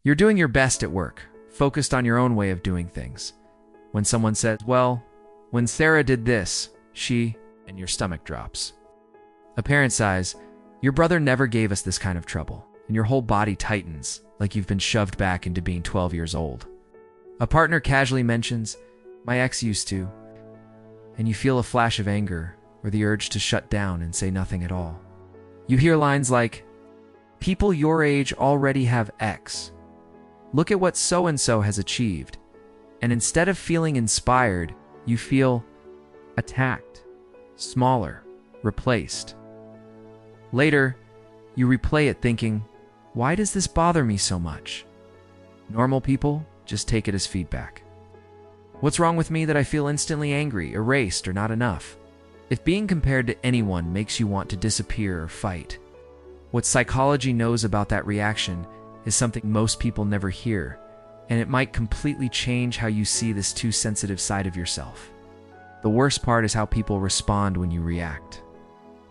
You're doing your best at work, focused on your own way of doing things. When someone says, well, when Sarah did this, and your stomach drops. A parent sighs, your brother never gave us this kind of trouble, and your whole body tightens, like you've been shoved back into being 12 years old. A partner casually mentions, my ex used to, and you feel a flash of anger or the urge to shut down and say nothing at all. You hear lines like, people your age already have X. Look at what so-and-so has achieved. And instead of feeling inspired, you feel attacked, smaller, replaced. Later, you replay it thinking, why does this bother me so much? Normal people just take it as feedback. What's wrong with me that I feel instantly angry, erased, or not enough? If being compared to anyone makes you want to disappear or fight, what psychology knows about that reaction is something most people never hear, and it might completely change how you see this too sensitive side of yourself. The worst part is how people respond when you react.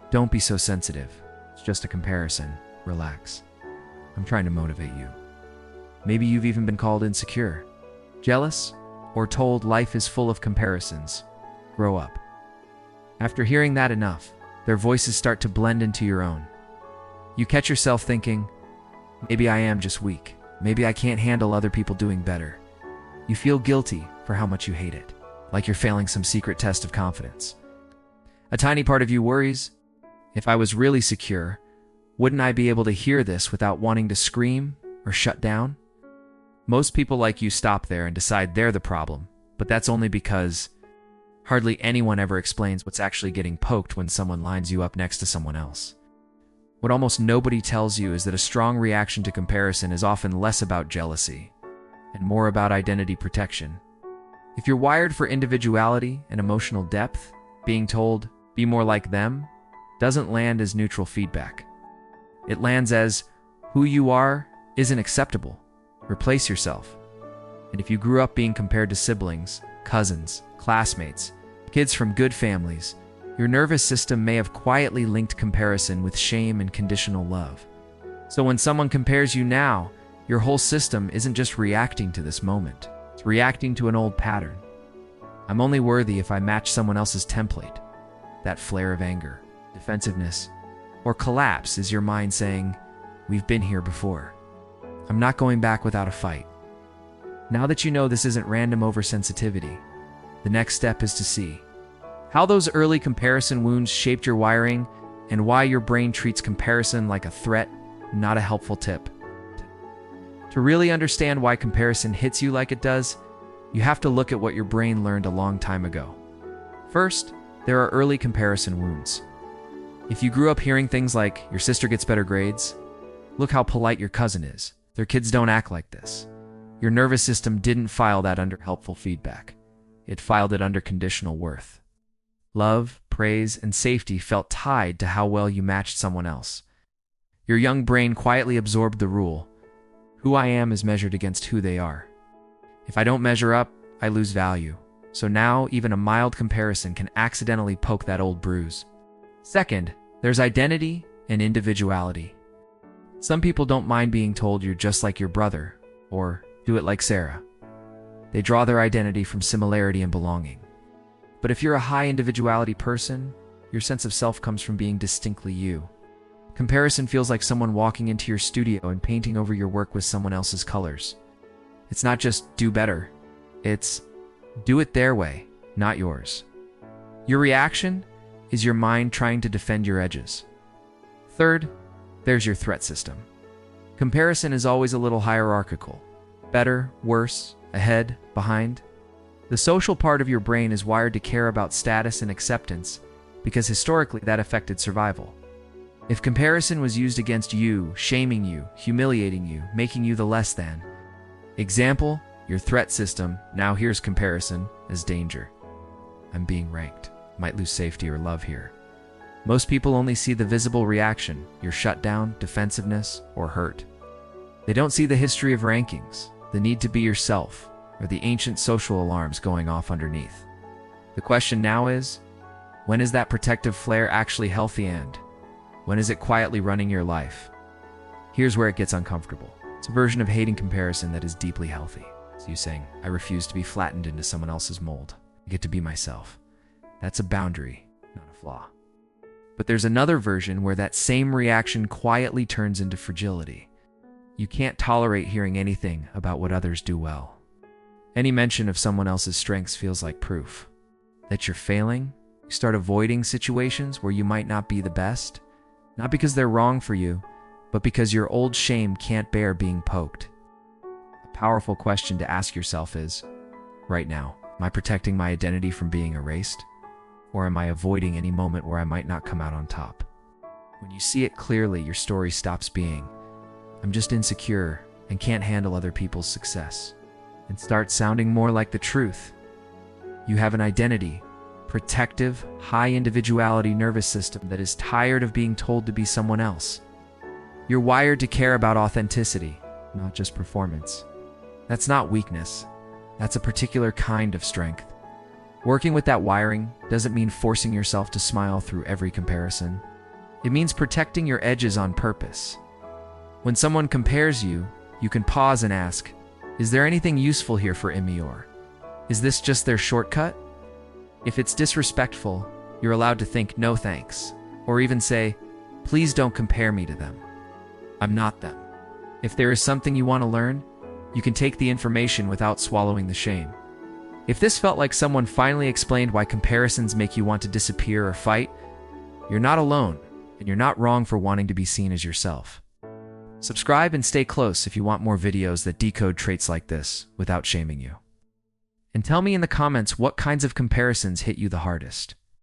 Don't be so sensitive. It's just a comparison. Relax. I'm trying to motivate you. Maybe you've even been called insecure, jealous, or told life is full of comparisons. Grow up. After hearing that enough, their voices start to blend into your own. You catch yourself thinking, maybe I am just weak. Maybe I can't handle other people doing better. You feel guilty for how much you hate it, like you're failing some secret test of confidence. A tiny part of you worries, if I was really secure, wouldn't I be able to hear this without wanting to scream or shut down? Most people like you stop there and decide they're the problem, but that's only because hardly anyone ever explains what's actually getting poked when someone lines you up next to someone else. What almost nobody tells you is that a strong reaction to comparison is often less about jealousy and more about identity protection. If you're wired for individuality and emotional depth, being told, be more like them, doesn't land as neutral feedback. It lands as, who you are isn't acceptable. Replace yourself. And if you grew up being compared to siblings, cousins, classmates, kids from good families, your nervous system may have quietly linked comparison with shame and conditional love. So when someone compares you now, your whole system isn't just reacting to this moment. It's reacting to an old pattern. I'm only worthy if I match someone else's template. That flare of anger, defensiveness, or collapse is your mind saying, we've been here before. I'm not going back without a fight. Now that you know this isn't random oversensitivity, the next step is to see how those early comparison wounds shaped your wiring and why your brain treats comparison like a threat, not a helpful tip. To really understand why comparison hits you like it does, you have to look at what your brain learned a long time ago. First, there are early comparison wounds. If you grew up hearing things like, your sister gets better grades, look how polite your cousin is, their kids don't act like this. Your nervous system didn't file that under helpful feedback. It filed it under conditional worth. Love, praise, and safety felt tied to how well you matched someone else. Your young brain quietly absorbed the rule, who I am is measured against who they are. If I don't measure up, I lose value. So now, even a mild comparison can accidentally poke that old bruise. Second, there's identity and individuality. Some people don't mind being told you're just like your brother, or do it like Sarah. They draw their identity from similarity and belonging. But if you're a high individuality person, your sense of self comes from being distinctly you. Comparison feels like someone walking into your studio and painting over your work with someone else's colors. It's not just do better, it's do it their way, not yours. Your reaction is your mind trying to defend your edges. Third, there's your threat system. Comparison is always a little hierarchical. Better, worse, ahead, behind. The social part of your brain is wired to care about status and acceptance because historically that affected survival. If comparison was used against you, shaming you, humiliating you, making you the less than. Example, your threat system now hears comparison as danger. I'm being ranked. Might lose safety or love here. Most people only see the visible reaction, your shutdown, defensiveness, or hurt. They don't see the history of rankings, the need to be yourself, or the ancient social alarms going off underneath. The question now is, when is that protective flare actually healthy and when is it quietly running your life? Here's where it gets uncomfortable. It's a version of hating comparison that is deeply healthy. It's you saying, I refuse to be flattened into someone else's mold. I get to be myself. That's a boundary, not a flaw. But there's another version where that same reaction quietly turns into fragility. You can't tolerate hearing anything about what others do well. Any mention of someone else's strengths feels like proof that you're failing. You start avoiding situations where you might not be the best, not because they're wrong for you, but because your old shame can't bear being poked. A powerful question to ask yourself is, right now, am I protecting my identity from being erased? Or am I avoiding any moment where I might not come out on top? When you see it clearly, your story stops being, I'm just insecure and can't handle other people's success, and starts sounding more like the truth. You have an identity, protective, high individuality nervous system that is tired of being told to be someone else. You're wired to care about authenticity, not just performance. That's not weakness. That's a particular kind of strength. Working with that wiring doesn't mean forcing yourself to smile through every comparison. It means protecting your edges on purpose. When someone compares you, you can pause and ask, is there anything useful here for Emmy, or is this just their shortcut? If it's disrespectful, you're allowed to think no thanks, or even say, please don't compare me to them. I'm not them. If there is something you want to learn, you can take the information without swallowing the shame. If this felt like someone finally explained why comparisons make you want to disappear or fight, you're not alone, and you're not wrong for wanting to be seen as yourself. Subscribe and stay close if you want more videos that decode traits like this without shaming you. And tell me in the comments what kinds of comparisons hit you the hardest.